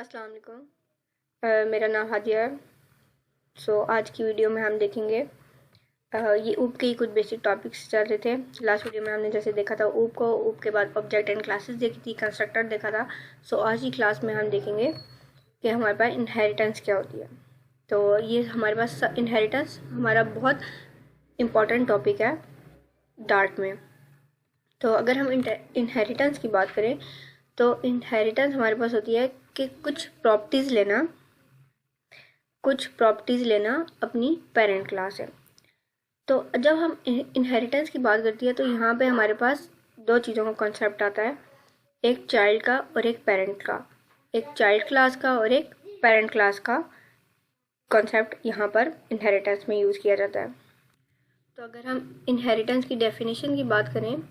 अस्सलाम वालेकुम। मेरा नाम हादिया है। आज की वीडियो में हम देखेंगे ये ऊप के ही कुछ बेसिक टॉपिक्स चल रहे थे। लास्ट वीडियो में हमने जैसे देखा था ऊप के बाद ऑब्जेक्ट एंड क्लासेस देखी थी, कंस्ट्रक्टर देखा था। आज की क्लास में हम देखेंगे कि हमारे पास इनहेरिटेंस क्या होती है। तो ये हमारे पास इनहेरिटेंस हमारा बहुत इम्पॉर्टेंट टॉपिक है डार्ट में। तो अगर हम इनहेरिटेंस की बात करें तो इनहेरिटेंस हमारे पास होती है कि कुछ प्रॉपर्टीज़ लेना अपनी पेरेंट क्लास है। तो जब हम इनहेरिटेंस की बात करती है तो यहाँ पे हमारे पास दो चीज़ों का कॉन्सेप्ट आता है, एक चाइल्ड का और एक पेरेंट का। एक चाइल्ड क्लास का और एक पेरेंट क्लास का कॉन्सेप्ट यहाँ पर इनहेरिटेंस में यूज़ किया जाता है। तो अगर हम इनहेरिटेंस की डेफिनेशन की बात करें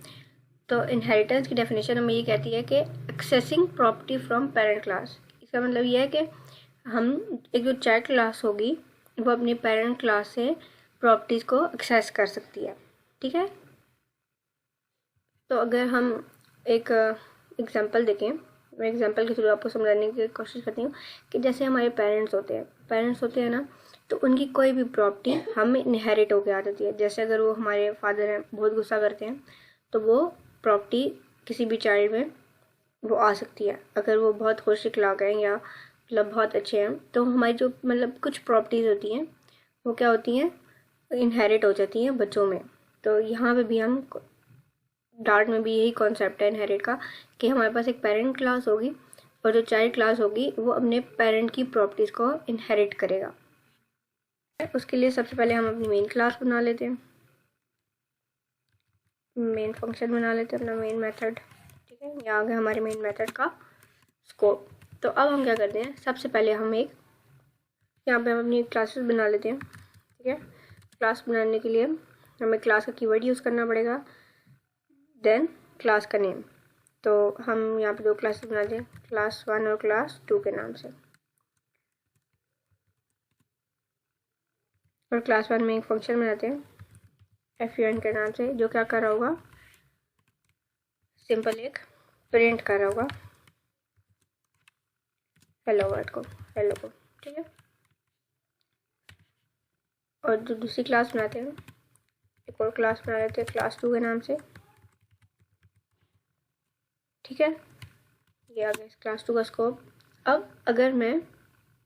तो इनहेरिटेंस की डेफिनेशन हमें ये कहती है कि accessing property from parent class. इसका मतलब ये है कि हम एक जो चाइल्ड क्लास होगी वो अपनी पेरेंट क्लास से प्रॉपर्टीज़ को एक्सेस कर सकती है। ठीक है, तो अगर हम एक एग्जांपल देखें, मैं एग्जांपल के थ्रू आपको समझाने की कोशिश करती हूँ कि जैसे हमारे पेरेंट्स होते हैं ना, तो उनकी कोई भी प्रॉपर्टी हमें इनहेरिट होकर आ जाती है। जैसे अगर वो हमारे फादर हैं, बहुत गुस्सा करते हैं, तो वो प्रॉपर्टी किसी भी चाइल्ड में वो आ सकती है। अगर वो बहुत खुश अखलाक हैं या मतलब बहुत अच्छे हैं, तो हमारी जो मतलब कुछ प्रॉपर्टीज़ होती हैं वो क्या होती हैं, इनहेरिट हो जाती हैं बच्चों में। तो यहाँ पे भी हम डार्ट में भी यही कॉन्सेप्ट है इनहेरिट का कि हमारे पास एक पेरेंट क्लास होगी और जो चाइल्ड क्लास होगी वो अपने पेरेंट की प्रॉपर्टीज़ को इनहेरिट करेगा। उसके लिए सबसे पहले हम अपनी मेन क्लास बना लेते हैं, मेन फंक्शन बना लेते हैं, अपना मेन मेथड। ठीक है, ये आ गया हमारे मेन मेथड का स्कोप। तो अब हम क्या करते हैं, सबसे पहले हम यहाँ पे हम अपनी क्लासेस बना लेते हैं। ठीक है, क्लास बनाने के लिए हमें क्लास का कीवर्ड यूज़ करना पड़ेगा, देन क्लास का नेम। तो हम यहाँ पे दो क्लासेस बनाते हैं, क्लास 1 और क्लास 2 के नाम से। और क्लास 1 में एक फंक्शन बनाते हैं fun के नाम से, जो क्या कर रहा होगा, सिंपल एक प्रिंट कर रहा होगा हेलो को। ठीक है, और जो दूसरी क्लास बनाते हैं, एक और क्लास बना लेते हैं क्लास 2 के नाम से। ठीक है, ये आ गया क्लास 2 का स्कोप। अब अगर मैं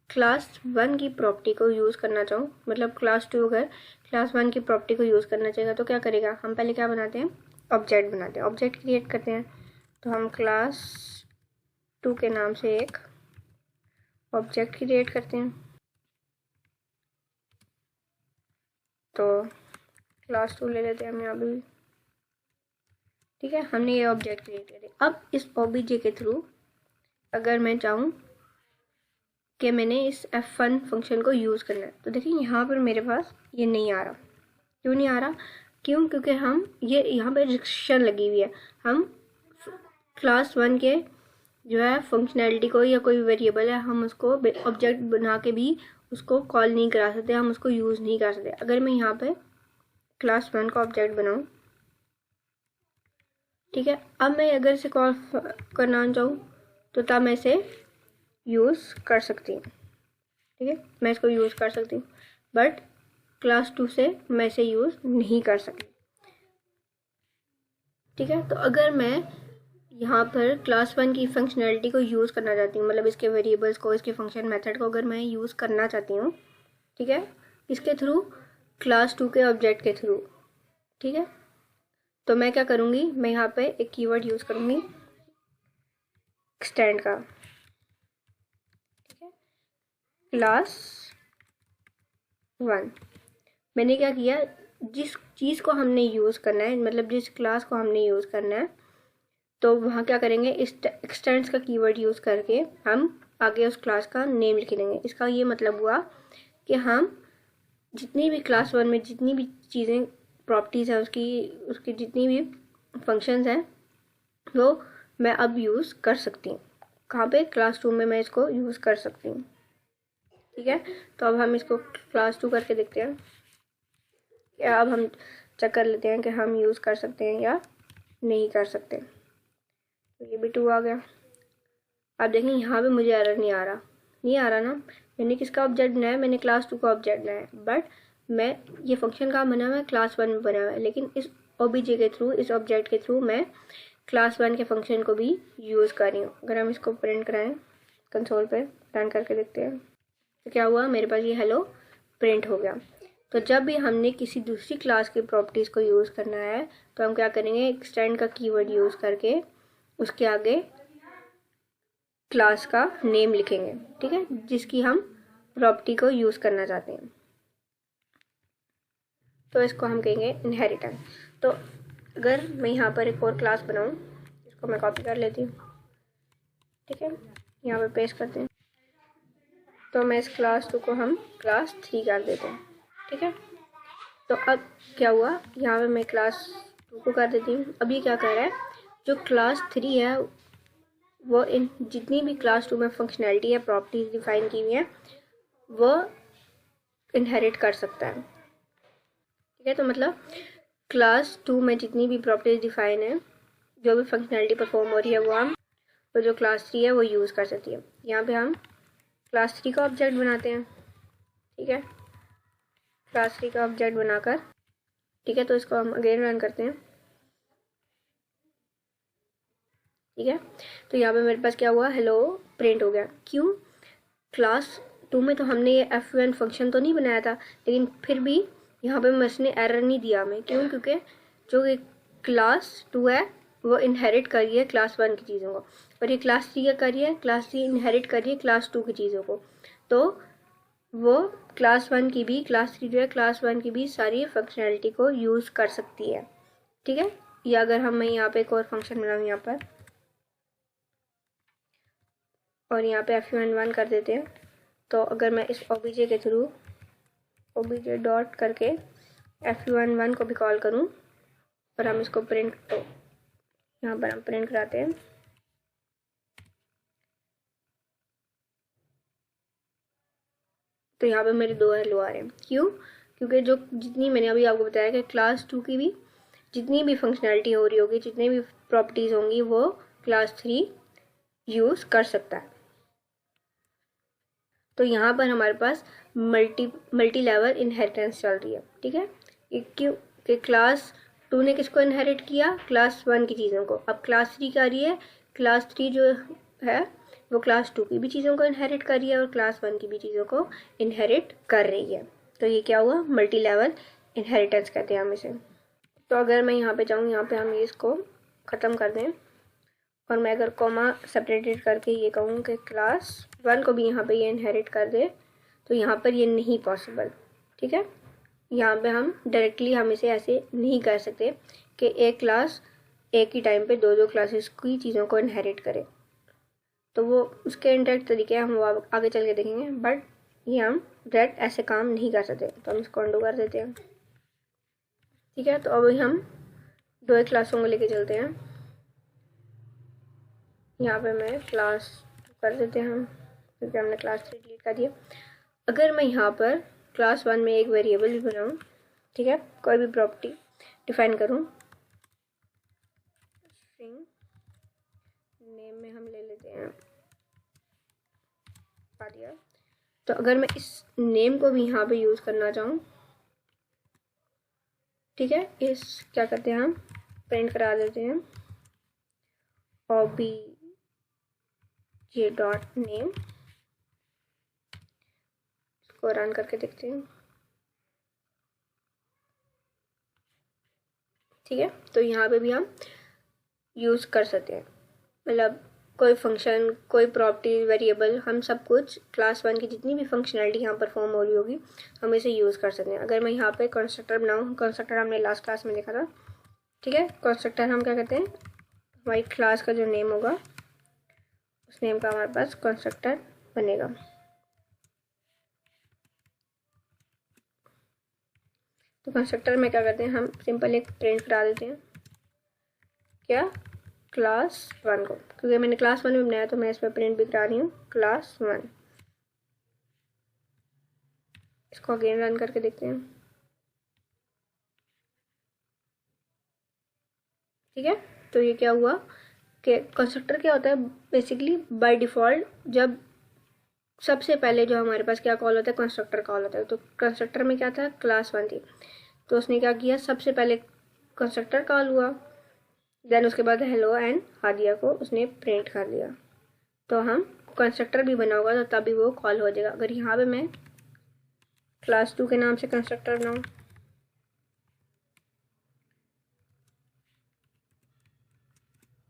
क्लास 1 की प्रॉपर्टी को यूज़ करना चाहूँ, मतलब क्लास 2 अगर क्लास 1 की प्रॉपर्टी को यूज़ करना चाहेगा तो क्या करेगा, हम पहले क्या बनाते हैं, ऑब्जेक्ट बनाते हैं, ऑब्जेक्ट क्रिएट करते हैं। तो हम क्लास 2 के नाम से एक ऑब्जेक्ट क्रिएट करते हैं। तो क्लास 2 ले लेते हैं हम यहाँ भी। ठीक है, हमने ये ऑब्जेक्ट क्रिएट कर दिया। अब इस ओबीजे के थ्रू अगर मैं चाहूँ कि मैंने इस f1 फंक्शन को यूज़ करना है, तो देखिए यहाँ पर मेरे पास ये नहीं आ रहा। क्यों नहीं आ रहा, क्योंकि हम ये यहाँ पे रिस्ट्रिक्शन लगी हुई है। हम क्लास 1 के जो है फंक्शनैलिटी को या कोई वेरिएबल है, हम उसको ऑब्जेक्ट बना के भी उसको कॉल नहीं करा सकते, हम उसको यूज़ नहीं कर सकते। अगर मैं यहाँ पे क्लास 1 का ऑब्जेक्ट बनाऊँ, ठीक है, अब मैं अगर इसे कॉल करना चाहूँ तो तब मैं इसे यूज़ कर सकती हूँ। ठीक है, मैं इसको यूज़ कर सकती हूँ, बट क्लास 2 से मैं इसे यूज़ नहीं कर सकती। ठीक है, तो अगर मैं यहाँ पर क्लास 1 की फंक्शनैलिटी को यूज़ करना चाहती हूँ, मतलब इसके वेरिएबल्स को, इसके फंक्शन मेथड को अगर मैं यूज़ करना चाहती हूँ, ठीक है, इसके थ्रू, क्लास 2 के ऑब्जेक्ट के थ्रू। ठीक है, तो मैं क्या करूँगी, मैं यहाँ पे एक कीवर्ड यूज़ करूँगी एक्सटेंड का। ठीक है, क्लास 1 मैंने क्या किया, जिस चीज़ को हमने यूज़ करना है, मतलब जिस क्लास को हमने यूज़ करना है, तो वहाँ क्या करेंगे, इस एक्सटेंड्स का कीवर्ड यूज़ करके हम आगे उस क्लास का नेम लिख देंगे। इसका ये मतलब हुआ कि हम जितनी भी क्लास 1 में जितनी भी चीज़ें प्रॉपर्टीज़ है उसकी जितनी भी फंक्शंस हैं वो मैं अब यूज़ कर सकती हूँ। कहाँ पे, क्लास 2 में मैं इसको यूज़ कर सकती हूँ। ठीक है, तो अब हम इसको क्लास 2 करके देखते हैं। अब हम चेक कर लेते हैं कि हम यूज़ कर सकते हैं या नहीं कर सकते। तो ये भी 2 आ गया। आप देखें यहाँ पे मुझे एरर नहीं आ रहा ना। मैंने किसका ऑब्जेक्ट बनाया, मैंने क्लास 2 का ऑब्जेक्ट बनाया, बट मैं ये फंक्शन कहाँ बना हुआ है, क्लास 1 में बना हुआ है, लेकिन इस ओबीजे के थ्रू, इस ऑब्जेक्ट के थ्रू मैं क्लास 1 के फंक्शन को भी यूज़ कर रही हूँ। अगर हम इसको प्रिंट कराएं कंसोल पे, रन करके देखते हैं तो क्या हुआ, मेरे पास ये हेलो प्रिंट हो गया। तो जब भी हमने किसी दूसरी क्लास की प्रॉपर्टीज़ को यूज़ करना है तो हम क्या करेंगे, एक्सटेंड का कीवर्ड यूज़ करके उसके आगे क्लास का नेम लिखेंगे, ठीक है, जिसकी हम प्रॉपर्टी को यूज़ करना चाहते हैं। तो इसको हम कहेंगे इनहेरिटेंस। तो अगर मैं यहाँ पर एक और क्लास बनाऊँ, इसको मैं कॉपी कर लेती हूँ, ठीक है, यहाँ पर पेस्ट करते हैं। तो मैं इस क्लास 2 को हम क्लास 3 कर देते हैं, ठीक है। तो अब क्या हुआ, यहाँ पे मैं क्लास 2 को कर देती हूँ। अब ये क्या कर रहा है, जो क्लास 3 है वो इन जितनी भी क्लास 2 में फंक्शनैलिटी या प्रॉपर्टीज डिफाइन की हुई है वो इनहेरिट कर सकता है, ठीक है। तो मतलब क्लास 2 में जितनी भी प्रॉपर्टीज डिफाइन है, जो भी फंक्शनैलिटी परफॉर्म हो रही है, वो हम तो जो क्लास 3 है वो यूज़ कर सकती है। यहाँ पे हम क्लास 3 का ऑब्जेक्ट बनाते हैं, ठीक है, क्लास 3 का ऑब्जेक्ट बनाकर, ठीक है। तो इसको हम अगेन रन करते हैं, ठीक है। तो यहाँ पे मेरे पास क्या हुआ, हेलो प्रिंट हो गया। क्यों, क्लास 2 में तो हमने ये f1 फंक्शन तो नहीं बनाया था, लेकिन फिर भी यहाँ पे इसने एरर नहीं दिया हमें। क्यों, क्योंकि जो ये क्लास 2 है वो इनहेरिट कर रही है क्लास 1 की चीज़ों को, और ये क्लास 3 क्या कर रही है, क्लास 3 इनहेरिट कर रही है क्लास 2 की चीज़ों को। तो वो क्लास 1 की भी, क्लास 3 जो है क्लास 1 की भी सारी फंक्शनैलिटी को यूज़ कर सकती है, ठीक है। या अगर हम, मैं यहाँ पे एक और फंक्शन बनाऊँ यहाँ पर, और यहाँ पे f1 कर देते हैं। तो अगर मैं इस ओबीजे के थ्रू ओबीजे डॉट करके f1 को भी कॉल करूँ और हम इसको प्रिंट, तो यहाँ पर हम प्रिंट कराते हैं, तो यहाँ पे मेरे 2 हेलो आ रहे हैं। क्यों, क्योंकि जो जितनी मैंने अभी आपको बताया कि क्लास 2 की भी जितनी भी फंक्शनैलिटी हो रही होगी, जितनी भी प्रॉपर्टीज़ होंगी, वो क्लास 3 यूज़ कर सकता है। तो यहाँ पर हमारे पास मल्टी लेवल इनहेरिटेंस चल रही है, ठीक है। क्यों कि क्लास 2 ने किसको इनहेरिट किया, क्लास 1 की चीज़ों को। अब क्लास 3 क्या रही है, क्लास 3 जो है वो क्लास 2 की भी चीज़ों को इनहेरिट कर रही है और क्लास 1 की भी चीज़ों को इनहेरिट कर रही है। तो ये क्या हुआ, मल्टी लेवल इनहेरिटेंस कहते हैं हम इसे। तो अगर मैं यहाँ पे चाहूँ, यहाँ पे हम इसको ख़त्म कर दें और मैं अगर कॉमा सेपरेटेड करके ये कहूँ कि क्लास 1 को भी यहाँ पे ये इनहेरिट कर दे, तो यहाँ पर ये नहीं पॉसिबल, ठीक है। यहाँ पे हम डायरेक्टली हम इसे ऐसे नहीं कर सकते कि एक क्लास एक ही टाइम पे दो दो क्लासेस की चीज़ों को इनहेरिट करे। तो वो उसके इनडायरेक्ट तरीके हम वो आगे चल के देखेंगे, बट ये हम डायरेक्ट ऐसे काम नहीं कर सकते। तो हम इसको अंडू कर देते हैं, ठीक है। तो अभी हम 2 क्लासों को लेके चलते हैं। यहाँ पे मैं क्लास कर देते हैं हम, क्योंकि हमने क्लास 3 डिलीट कर दिया। अगर मैं यहाँ पर क्लास 1 में एक वेरिएबल भी बनाऊँ, ठीक है, कोई भी प्रॉपर्टी डिफाइन करूँ, स्ट्रिंग नेम में हम ले लेते हैं दिया। तो अगर मैं इस नेम को भी यहाँ पे यूज़ करना चाहूँ, ठीक है, इस क्या करते हैं हम प्रिंट करा देते हैं obj डॉट नेम, इसको रन करके देखते हैं, ठीक है। तो यहाँ पे भी हम यूज़ कर सकते हैं, मतलब कोई फंक्शन, कोई प्रॉपर्टी, वेरिएबल, हम सब कुछ क्लास 1 की जितनी भी फंक्शनैलिटी यहाँ परफॉर्म हो रही होगी हम इसे यूज़ कर सकते हैं। अगर मैं यहाँ पे कंस्ट्रक्टर बनाऊँ, कंस्ट्रक्टर हमने लास्ट क्लास में देखा था, ठीक है। कंस्ट्रक्टर हम क्या करते हैं, हमारी क्लास का जो नेम होगा उस नेम का हमारे पास कंस्ट्रक्टर बनेगा। तो कंस्ट्रक्टर में क्या करते हैं, हम सिंपल एक प्रिंट करा देते हैं, क्या, क्लास 1 को, क्योंकि मैंने क्लास 1 में बनाया तो मैं इस पर प्रिंट भी करा रही हूँ क्लास 1। इसको अगेन रन करके देखते हैं, ठीक है। तो ये क्या हुआ, कि कंस्ट्रक्टर क्या होता है बेसिकली बाय डिफ़ॉल्ट, जब सबसे पहले जो हमारे पास क्या कॉल होता है, कंस्ट्रक्टर कॉल होता है। तो कंस्ट्रक्टर में क्या था, क्लास 1 थी, तो उसने क्या किया, सबसे पहले कंस्ट्रक्टर कॉल हुआ, देन उसके बाद हेलो एंड हादिया को उसने प्रिंट कर दिया। तो हम कंस्ट्रक्टर भी बना होगा तो तभी वो कॉल हो जाएगा। अगर यहाँ पे मैं क्लास 2 के नाम से कंस्ट्रक्टर बनाऊँ,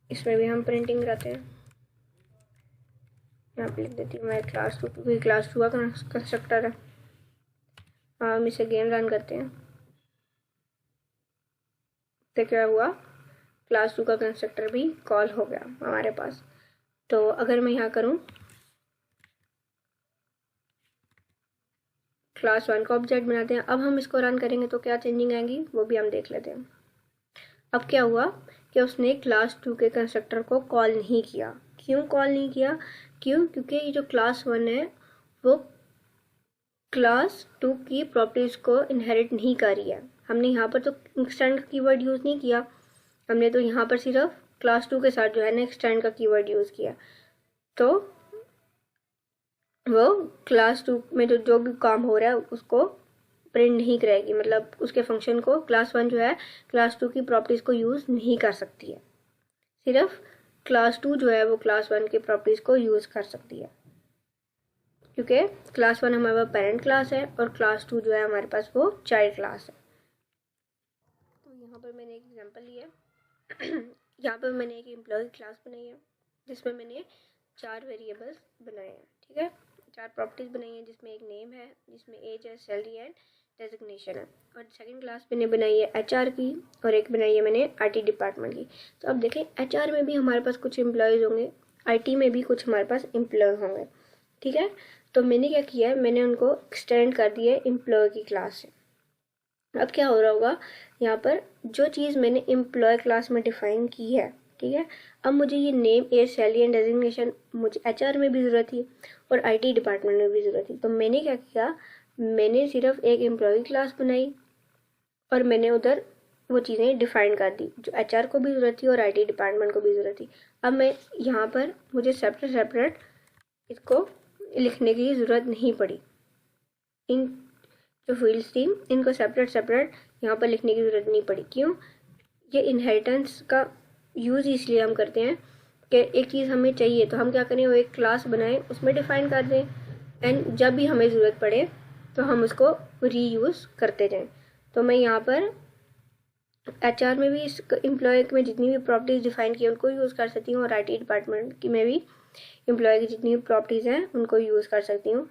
इसमें भी हम प्रिंटिंग कराते हैं। यहाँ पे लिख देती हूँ मैं क्लास 2, क्योंकि क्लास 2 का कंस्ट्रक्टर है। हाँ, हम इसे गेम रन करते हैं तो क्या हुआ, क्लास 2 का कंस्ट्रक्टर भी कॉल हो गया हमारे पास। तो अगर मैं यहाँ करूँ क्लास 1 का ऑब्जेक्ट बनाते हैं, अब हम इसको रन करेंगे तो क्या चेंजिंग आएंगी वो भी हम देख लेते हैं। अब क्या हुआ कि उसने क्लास 2 के कंस्ट्रक्टर को कॉल नहीं किया। क्यों कॉल नहीं किया, क्योंकि ये जो क्लास 1 है वो क्लास 2 की प्रॉपर्टीज़ को इनहेरिट नहीं कर रही है। हमने यहाँ पर तो एक्सटेंड कीवर्ड यूज़ नहीं किया, हमने तो यहाँ पर सिर्फ क्लास 2 के साथ जो है ना एक्सटेंड का कीवर्ड यूज़ किया। तो वो क्लास 2 में जो भी काम हो रहा है उसको प्रिंट नहीं करेगी, मतलब उसके फंक्शन को क्लास 1 जो है क्लास 2 की प्रॉपर्टीज़ को यूज़ नहीं कर सकती है। सिर्फ क्लास 2 जो है वो क्लास 1 की प्रॉपर्टीज़ को यूज़ कर सकती है, क्योंकि क्लास 1 हमारे पास पेरेंट क्लास है और क्लास 2 जो है हमारे पास वो चाइल्ड क्लास है। तो यहाँ पर मैंने एक एग्जांपल लिया है। यहाँ पर मैंने एक एम्प्लॉय क्लास बनाई है जिसमें मैंने 4 वेरिएबल्स बनाए हैं, ठीक है, 4 प्रॉपर्टीज़ बनाई हैं, जिसमें एक नेम है, जिसमें एज है, सैलरी एंड डेजिग्नेशन है। और सेकंड क्लास मैंने बनाई है एचआर की, और एक बनाई है मैंने आईटी डिपार्टमेंट की। तो अब देखें, एचआर में भी हमारे पास कुछ एम्प्लॉयज़ होंगे, आईटी में भी कुछ हमारे पास एम्प्लॉय होंगे, ठीक है। तो मैंने क्या किया है, मैंने उनको एक्सटेंड कर दिया है एम्प्लॉय की क्लास से। अब क्या हो रहा होगा, यहाँ पर जो चीज़ मैंने एम्प्लॉय क्लास में डिफाइन की है, ठीक है, अब मुझे ये name, age, salary and designation मुझे एचआर में भी ज़रूरत थी और आईटी डिपार्टमेंट में भी ज़रूरत थी। तो मैंने क्या किया, मैंने सिर्फ एक एम्प्लॉय क्लास बनाई और मैंने उधर वो चीज़ें डिफाइन कर दी जो एचआर को भी ज़रूरत थी और आईटी डिपार्टमेंट को भी ज़रूरत थी। अब मैं यहाँ पर मुझे सेपरेट इसको लिखने की ज़रूरत नहीं पड़ी। इन जो फील्ड्स थी इनको सेपरेट यहाँ पर लिखने की ज़रूरत नहीं पड़ी। क्यों, ये इनहेरिटेंस का यूज़ इसलिए हम करते हैं कि एक चीज़ हमें चाहिए तो हम क्या करें, वो एक क्लास बनाएं, उसमें डिफ़ाइन कर दें, एंड जब भी हमें ज़रूरत पड़े तो हम उसको रीयूज़ करते जाएं। तो मैं यहाँ पर एचआर में भी इस एम्प्लॉय में जितनी भी प्रॉपर्टीज़ डिफ़ाइन की उनको यूज़ कर सकती हूँ और आईटी डिपार्टमेंट की में भी एम्प्लॉय की जितनी भी प्रॉपर्टीज़ हैं उनको यूज़ कर सकती हूँ।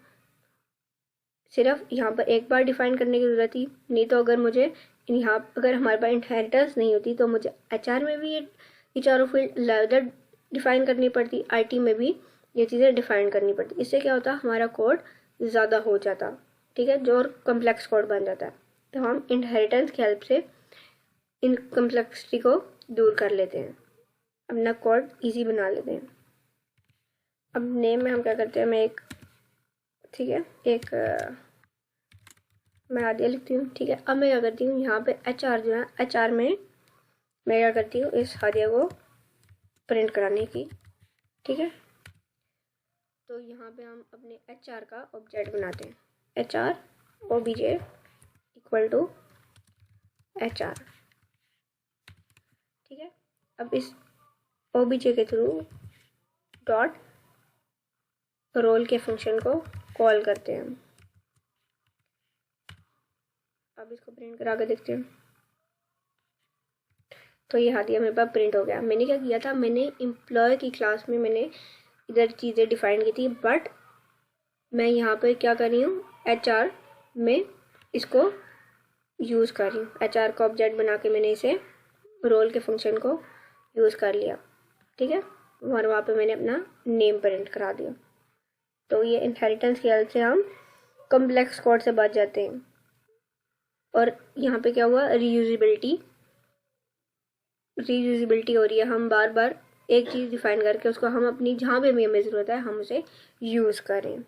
सिर्फ यहाँ पर एक बार डिफ़ाइन करने की ज़रूरत थी, नहीं तो अगर मुझे यहाँ अगर हमारे पास इनहेरिटेंस नहीं होती तो मुझे एचआर में भी ये चारों फील्ड लेवल डिफ़ाइन करनी पड़ती, आईटी में भी ये चीज़ें डिफ़ाइन करनी पड़ती। इससे क्या होता, हमारा कोड ज़्यादा हो जाता, ठीक है, जो और कम्प्लेक्स कोड बन जाता है। तो हम इनहेरिटेंस की हेल्प से इन कम्प्लेक्सिटी को दूर कर लेते हैं, अपना कोड ईजी बना लेते हैं। अब नेम में हम क्या करते हैं, मैं एक, ठीक है, एक मैं हादिया लिखती हूँ, ठीक है। अब मैं क्या करती हूँ, यहाँ पे एचआर जो है, एचआर में मैं क्या करती हूँ, इस हादिया को प्रिंट कराने की, ठीक है। तो यहाँ पे हम अपने एचआर का ऑब्जेक्ट बनाते हैं, HR OBJ equal to HR, ठीक है। अब इस ओबीजे के थ्रू डॉट रोल के फंक्शन को कॉल करते हैं। अब इसको प्रिंट करा के देखते हैं। तो ये हादिया मेरे पास प्रिंट हो गया। मैंने क्या किया था, मैंने एम्प्लॉय की क्लास में मैंने इधर चीज़ें डिफाइन की थी, बट मैं यहाँ पे क्या कर रही हूँ, एचआर में इसको यूज़ कर रही हूँ। एचआर का ऑब्जेक्ट बना के मैंने इसे रोल के फंक्शन को यूज़ कर लिया, ठीक है, और वहाँ पे मैंने अपना नेम प्रिंट करा दिया। तो ये इनहेरिटेंस की हेल्प से हम कम्प्लेक्स कोड से बच जाते हैं। और यहाँ पे क्या हुआ, रीयूजिबिलिटी हो रही है। हम बार बार एक चीज़ डिफाइन करके उसको हम अपनी जहाँ पे भी हमें ज़रूरत है हम उसे यूज़ करें।